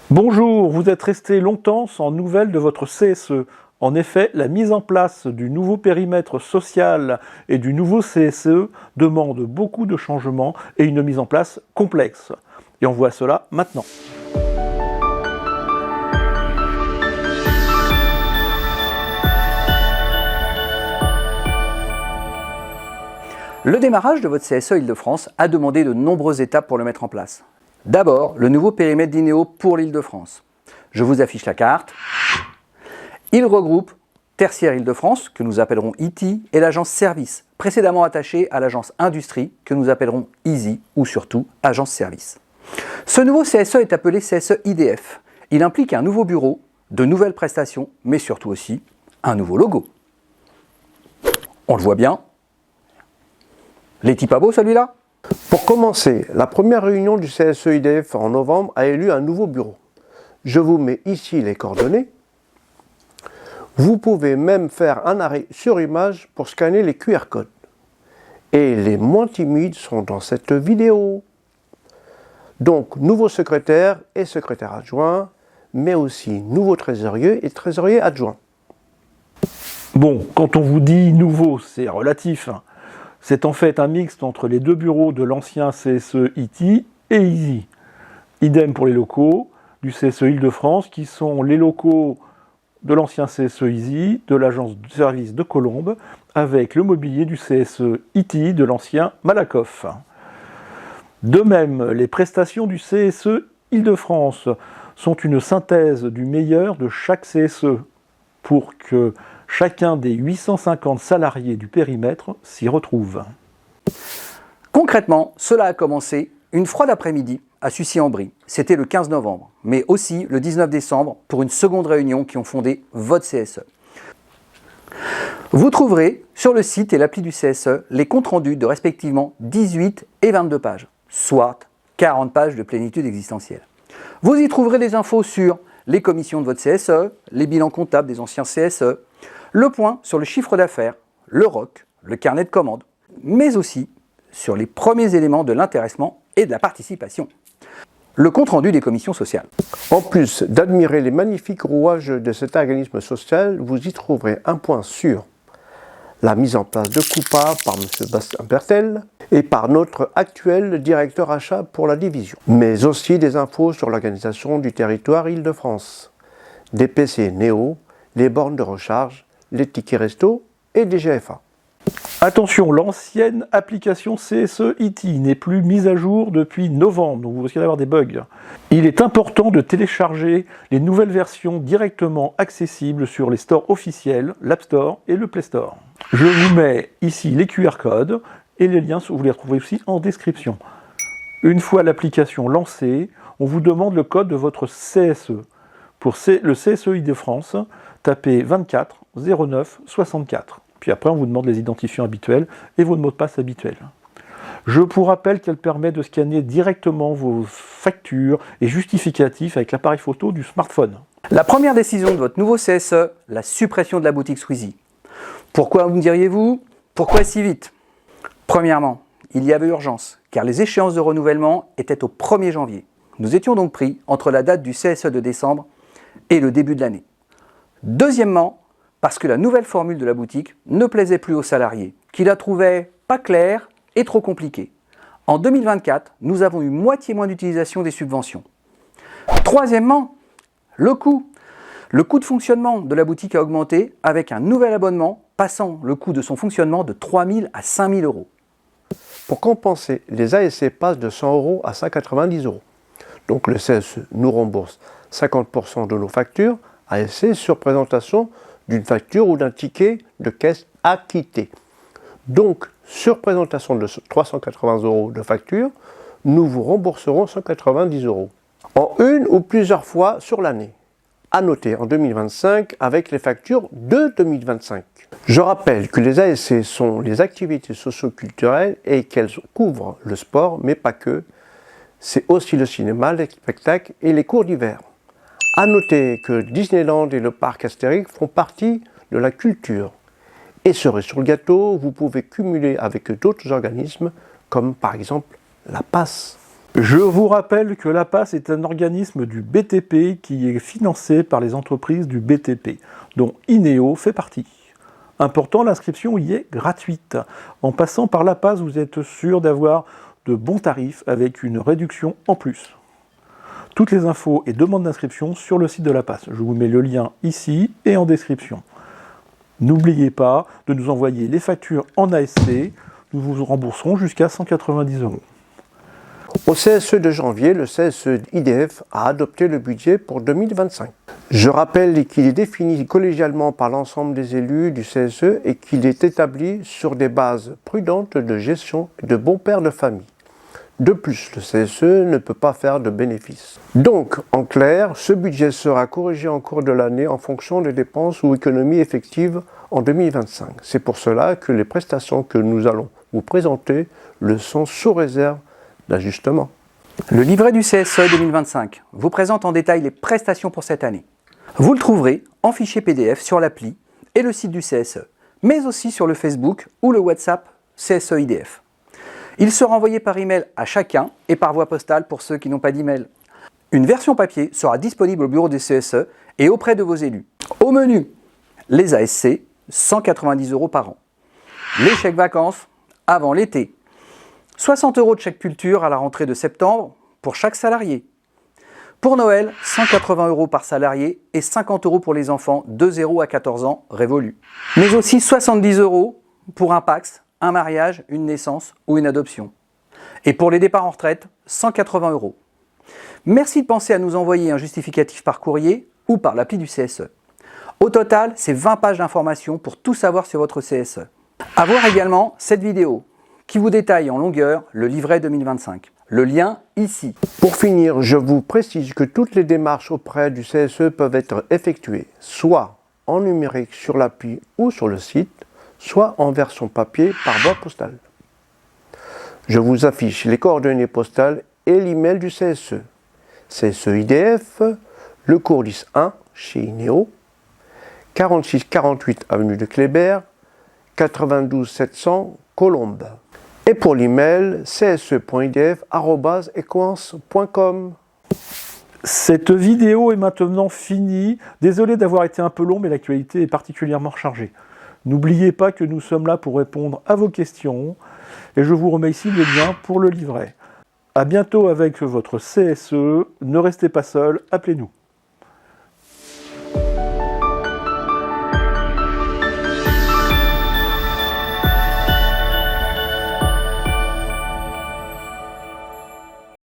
Bonjour, vous êtes resté longtemps sans nouvelles de votre CSE. En effet, la mise en place du nouveau périmètre social et du nouveau CSE demande beaucoup de changements et une mise en place complexe. Et on voit cela maintenant. Le démarrage de votre CSE Île-de-France a demandé de nombreuses étapes pour le mettre en place. D'abord, le nouveau périmètre d'INEO pour l'Île-de-France. Je vous affiche la carte. Il regroupe Tertiaire Île-de-France, que nous appellerons IT, et l'agence Service, précédemment attachée à l'agence Industrie, que nous appellerons EASY, ou surtout agence Service. Ce nouveau CSE est appelé CSE IDF. Il implique un nouveau bureau, de nouvelles prestations, mais surtout aussi un nouveau logo. On le voit bien. L'est-il pas beau celui-là ? Pour commencer, la première réunion du CSE IDF en novembre a élu un nouveau bureau. Je vous mets ici les coordonnées. Vous pouvez même faire un arrêt sur image pour scanner les QR codes. Et les moins timides sont dans cette vidéo. Donc, nouveau secrétaire et secrétaire adjoint, mais aussi nouveau trésorier et trésorier adjoint. Bon, quand on vous dit nouveau, c'est relatif. C'est en fait un mixte entre les deux bureaux de l'ancien CSE IT et EASY. Idem pour les locaux du CSE Île-de-France, qui sont les locaux de l'ancien CSE EASY, de l'agence de service de Colombes, avec le mobilier du CSE IT de l'ancien Malakoff. De même, les prestations du CSE Île-de-France sont une synthèse du meilleur de chaque CSE pour que chacun des 850 salariés du périmètre s'y retrouve. Concrètement, cela a commencé une froide après-midi à Sucy-en-Brie. C'était le 15 novembre, mais aussi le 19 décembre pour une seconde réunion qui ont fondé votre CSE. Vous trouverez sur le site et l'appli du CSE les comptes rendus de respectivement 18 et 22 pages, soit 40 pages de plénitude existentielle. Vous y trouverez des infos sur les commissions de votre CSE, les bilans comptables des anciens CSE, le point sur le chiffre d'affaires, le ROC, le carnet de commandes, mais aussi sur les premiers éléments de l'intéressement et de la participation. Le compte-rendu des commissions sociales. En plus d'admirer les magnifiques rouages de cet organisme social, vous y trouverez un point sur la mise en place de Coupa par M. Bastien Bertel et par notre actuel directeur achat pour la division. Mais aussi des infos sur l'organisation du territoire Île-de-France, des PC Néo, les bornes de recharge, les tickets resto et des GFA. Attention, l'ancienne application CSE IT n'est plus mise à jour depuis novembre, donc vous risquez d'avoir des bugs. Il est important de télécharger les nouvelles versions directement accessibles sur les stores officiels, l'App Store et le Play Store. Je vous mets ici les QR codes et les liens, vous les retrouvez aussi en description. Une fois l'application lancée, on vous demande le code de votre CSE. Pour le CSE Île-de-France, tapez 24 09 64. Puis après, on vous demande les identifiants habituels et vos mots de passe habituels. Je vous rappelle qu'elle permet de scanner directement vos factures et justificatifs avec l'appareil photo du smartphone. La première décision de votre nouveau CSE, la suppression de la boutique Squeezie. Pourquoi, me diriez-vous? Pourquoi si vite? Premièrement, il y avait urgence, car les échéances de renouvellement étaient au 1er janvier. Nous étions donc pris entre la date du CSE de décembre et le début de l'année. Deuxièmement, parce que la nouvelle formule de la boutique ne plaisait plus aux salariés, qui la trouvaient pas claire et trop compliquée. En 2024, nous avons eu moitié moins d'utilisation des subventions. Troisièmement, le coût. Le coût de fonctionnement de la boutique a augmenté avec un nouvel abonnement, passant le coût de son fonctionnement de 3 000 à 5 000 euros. Pour compenser, les ASC passent de 100 euros à 190 euros. Donc le CSE nous rembourse 50% de nos factures ASC sur présentation d'une facture ou d'un ticket de caisse acquitté. Donc, sur présentation de 380 euros de facture, nous vous rembourserons 190 euros. En une ou plusieurs fois sur l'année. À noter en 2025 avec les factures de 2025. Je rappelle que les ASC sont les activités socio-culturelles et qu'elles couvrent le sport, mais pas que. C'est aussi le cinéma, les spectacles et les cours d'hiver. À noter que Disneyland et le parc Astérix font partie de la culture. Et cerise sur le gâteau, vous pouvez cumuler avec d'autres organismes, comme par exemple la PASS. Je vous rappelle que l'APAS est un organisme du BTP qui est financé par les entreprises du BTP, dont INEO fait partie. Important, l'inscription y est gratuite. En passant par l'APAS, vous êtes sûr d'avoir de bons tarifs avec une réduction en plus. Toutes les infos et demandes d'inscription sur le site de l'APAS. Je vous mets le lien ici et en description. N'oubliez pas de nous envoyer les factures en ASC. Nous vous rembourserons jusqu'à 190 €. Au CSE de janvier, le CSE IDF a adopté le budget pour 2025. Je rappelle qu'il est défini collégialement par l'ensemble des élus du CSE et qu'il est établi sur des bases prudentes de gestion et de bon père de famille. De plus, le CSE ne peut pas faire de bénéfices. Donc, en clair, ce budget sera corrigé en cours de l'année en fonction des dépenses ou économies effectives en 2025. C'est pour cela que les prestations que nous allons vous présenter le sont sous réserve d'ajustement. Le livret du CSE 2025 vous présente en détail les prestations pour cette année. Vous le trouverez en fichier PDF sur l'appli et le site du CSE, mais aussi sur le Facebook ou le WhatsApp CSE IDF. Il sera envoyé par email à chacun et par voie postale pour ceux qui n'ont pas d'email. Une version papier sera disponible au bureau des CSE et auprès de vos élus. Au menu, les ASC, 190 € par an. Les chèques vacances avant l'été. 60 € de chèque culture à la rentrée de septembre pour chaque salarié. Pour Noël, 180 € par salarié et 50 € pour les enfants de 0 à 14 ans révolus. Mais aussi 70 € pour un PACS, un mariage, une naissance ou une adoption. Et pour les départs en retraite, 180 €. Merci de penser à nous envoyer un justificatif par courrier ou par l'appli du CSE. Au total, c'est 20 pages d'informations pour tout savoir sur votre CSE. À voir également cette vidéo qui vous détaille en longueur le livret 2025. Le lien ici. Pour finir, je vous précise que toutes les démarches auprès du CSE peuvent être effectuées soit en numérique sur l'appli ou sur le site, soit en version papier par voie postale. Je vous affiche les coordonnées postales et l'email du CSE. CSE IDF, le Courlis 1 chez INEO, 46-48 avenue de Kléber, 92 700 Colombes. Et pour l'email, cse.idf@equance.com. Cette vidéo est maintenant finie. Désolé d'avoir été un peu long, mais l'actualité est particulièrement chargée. N'oubliez pas que nous sommes là pour répondre à vos questions. Et je vous remets ici le lien pour le livret. A bientôt avec votre CSE. Ne restez pas seul, appelez-nous.